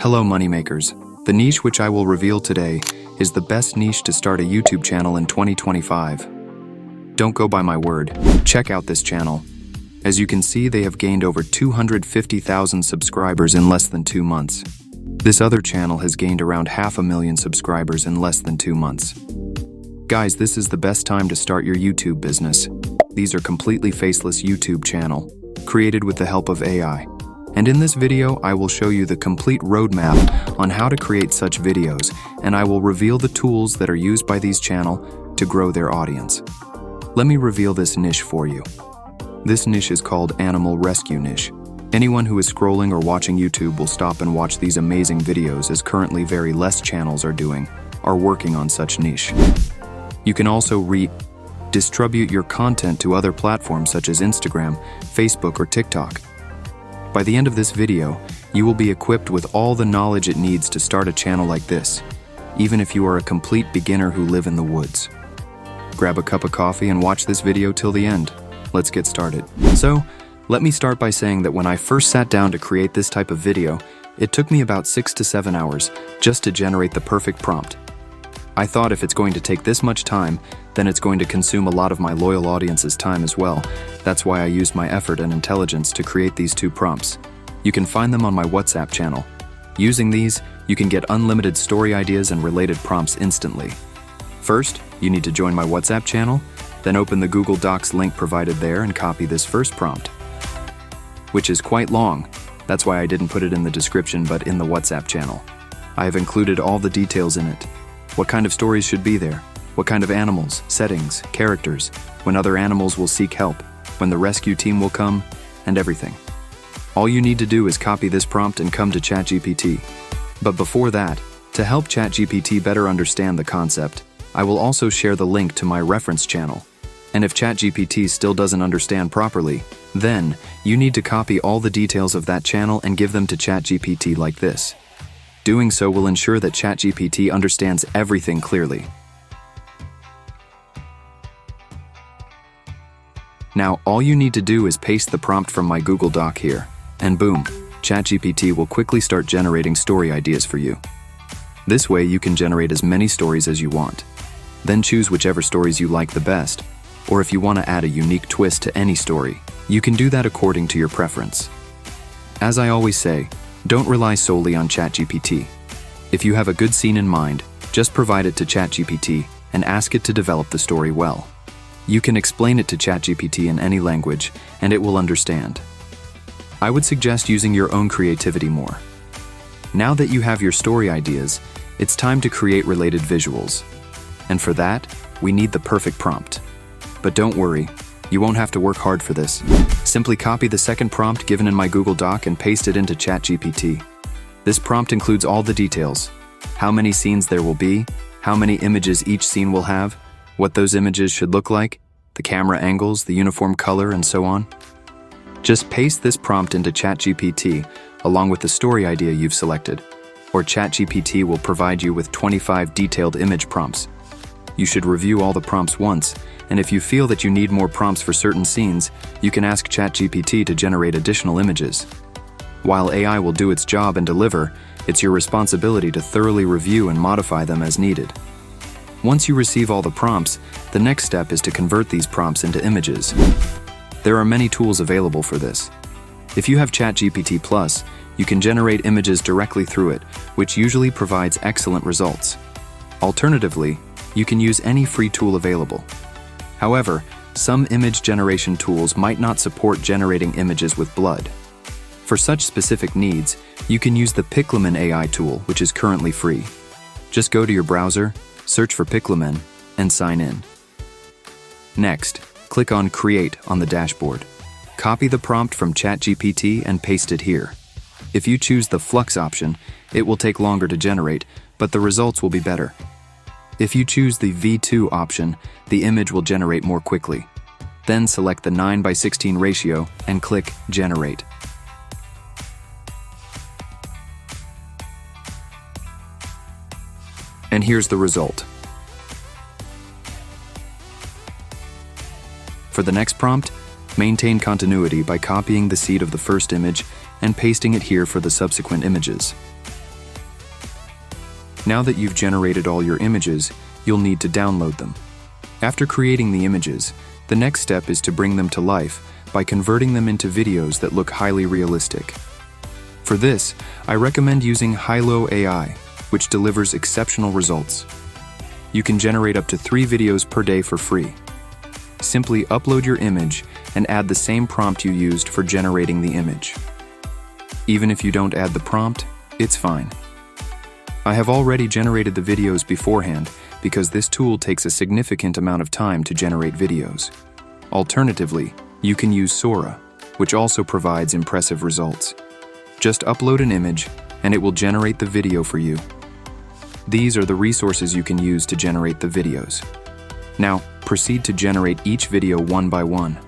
Hello moneymakers. The niche which I will reveal today is the best niche to start a YouTube channel in 2025. Don't go by my word, check out this channel. As you can see, they have gained over 250,000 subscribers in less than 2 months. This other channel has gained around 500,000 subscribers in less than 2 months. Guys, this is the best time to start your YouTube business. These are completely faceless YouTube channel, created with the help of AI. And in this video, I will show you the complete roadmap on how to create such videos, and I will reveal the tools that are used by these channel to grow their audience. Let me reveal this niche for you. This niche is called Animal Rescue Niche. Anyone who is scrolling or watching YouTube will stop and watch these amazing videos, as currently very less channels are working on such niche. You can also distribute your content to other platforms such as Instagram, Facebook, or TikTok. By the end of this video, you will be equipped with all the knowledge it needs to start a channel like this, even if you are a complete beginner who live in the woods. Grab a cup of coffee and watch this video till the end. Let's get started. So, let me start by saying that when I first sat down to create this type of video, it took me about 6 to 7 hours just to generate the perfect prompt. I thought if it's going to take this much time, then it's going to consume a lot of my loyal audience's time as well. That's why I used my effort and intelligence to create these 2 prompts. You can find them on my WhatsApp channel. Using these, you can get unlimited story ideas and related prompts instantly. First, you need to join my WhatsApp channel, then open the Google Docs link provided there and copy this first prompt, which is quite long. That's why I didn't put it in the description but in the WhatsApp channel. I have included all the details in it. What kind of stories should be there? What kind of animals, settings, characters, when other animals will seek help, when the rescue team will come, and everything. All you need to do is copy this prompt and come to ChatGPT. But before that, to help ChatGPT better understand the concept, I will also share the link to my reference channel. And if ChatGPT still doesn't understand properly, then you need to copy all the details of that channel and give them to ChatGPT like this. Doing so will ensure that ChatGPT understands everything clearly. Now, all you need to do is paste the prompt from my Google Doc here, and boom, ChatGPT will quickly start generating story ideas for you. This way, you can generate as many stories as you want. Then choose whichever stories you like the best, or if you want to add a unique twist to any story, you can do that according to your preference. As I always say, don't rely solely on ChatGPT. If you have a good scene in mind, just provide it to ChatGPT and ask it to develop the story well. You can explain it to ChatGPT in any language, and it will understand. I would suggest using your own creativity more. Now that you have your story ideas, it's time to create related visuals. And for that, we need the perfect prompt. But don't worry, you won't have to work hard for this. Simply copy the second prompt given in my Google Doc and paste it into ChatGPT. This prompt includes all the details: how many scenes there will be, how many images each scene will have, what those images should look like, the camera angles, the uniform color, and so on. Just paste this prompt into ChatGPT along with the story idea you've selected, or ChatGPT will provide you with 25 detailed image prompts. You should review all the prompts once, and if you feel that you need more prompts for certain scenes, you can ask ChatGPT to generate additional images. While AI will do its job and deliver, it's your responsibility to thoroughly review and modify them as needed. Once you receive all the prompts, the next step is to convert these prompts into images. There are many tools available for this. If you have ChatGPT Plus, you can generate images directly through it, which usually provides excellent results. Alternatively, you can use any free tool available. However, some image generation tools might not support generating images with blood. For such specific needs, you can use the Piclumen AI tool, which is currently free. Just go to your browser, search for Piclumen, and sign in. Next, click on Create on the dashboard. Copy the prompt from ChatGPT and paste it here. If you choose the Flux option, it will take longer to generate, but the results will be better. If you choose the V2 option, the image will generate more quickly. Then select the 9:16 ratio and click Generate. And here's the result. For the next prompt, maintain continuity by copying the seed of the first image and pasting it here for the subsequent images. Now that you've generated all your images, you'll need to download them. After creating the images, the next step is to bring them to life by converting them into videos that look highly realistic. For this, I recommend using Hailuo AI, which delivers exceptional results. You can generate up to 3 videos per day for free. Simply upload your image and add the same prompt you used for generating the image. Even if you don't add the prompt, it's fine. I have already generated the videos beforehand because this tool takes a significant amount of time to generate videos. Alternatively, you can use Sora, which also provides impressive results. Just upload an image and it will generate the video for you. These are the resources you can use to generate the videos. Now, proceed to generate each video one by one.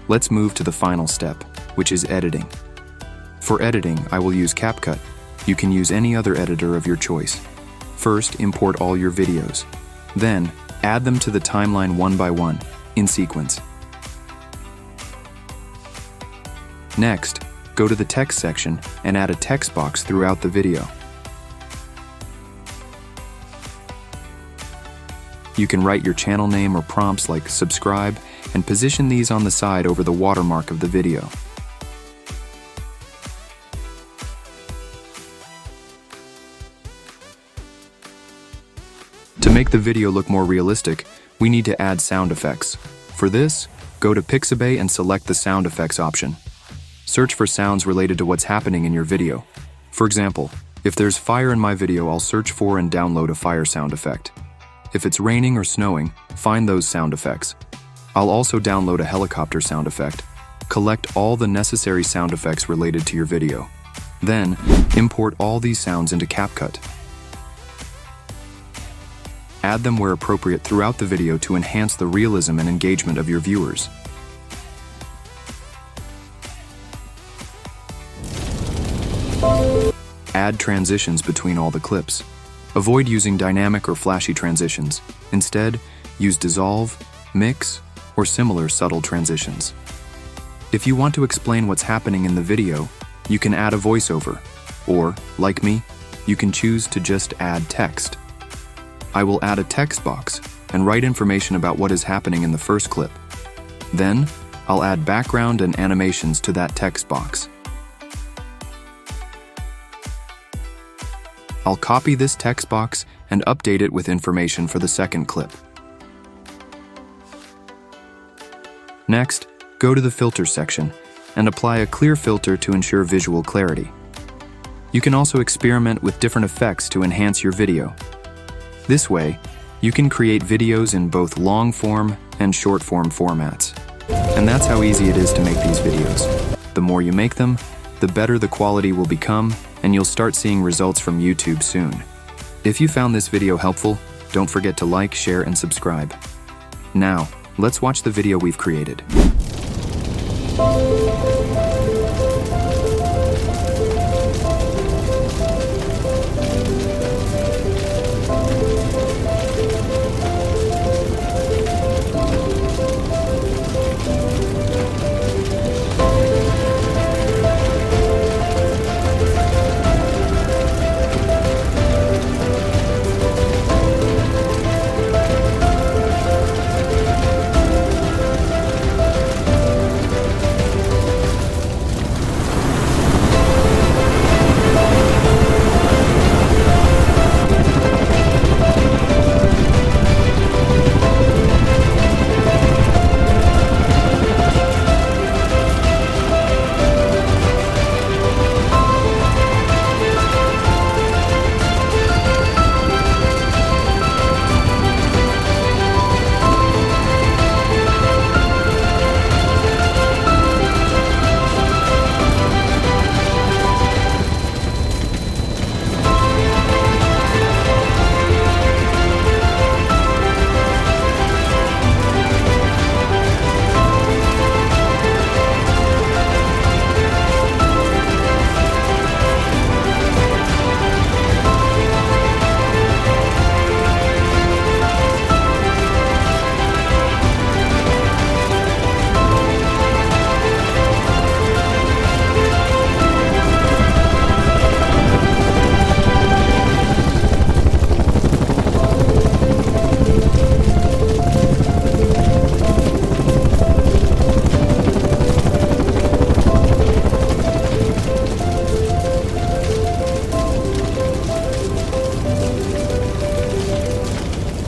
Let's move to the final step, which is editing. For editing, I will use CapCut. You can use any other editor of your choice. First, import all your videos. Then, add them to the timeline one by one, in sequence. Next, go to the text section and add a text box throughout the video. You can write your channel name or prompts like subscribe and position these on the side over the watermark of the video. To make the video look more realistic, we need to add sound effects. For this, go to Piclumen and select the sound effects option. Search for sounds related to what's happening in your video. For example, if there's fire in my video, I'll search for and download a fire sound effect. If it's raining or snowing, find those sound effects. I'll also download a helicopter sound effect. Collect all the necessary sound effects related to your video. Then, import all these sounds into CapCut. Add them where appropriate throughout the video to enhance the realism and engagement of your viewers. Add transitions between all the clips. Avoid using dynamic or flashy transitions. Instead, use dissolve, mix, or similar subtle transitions. If you want to explain what's happening in the video, you can add a voiceover, or, like me, you can choose to just add text. I will add a text box and write information about what is happening in the first clip. Then, I'll add background and animations to that text box. I'll copy this text box and update it with information for the second clip. Next, go to the filter section and apply a clear filter to ensure visual clarity. You can also experiment with different effects to enhance your video. This way, you can create videos in both long-form and short-form formats. And that's how easy it is to make these videos. The more you make them, the better the quality will become, and you'll start seeing results from YouTube soon. If you found this video helpful, don't forget to like, share, and subscribe. Now, let's watch the video we've created.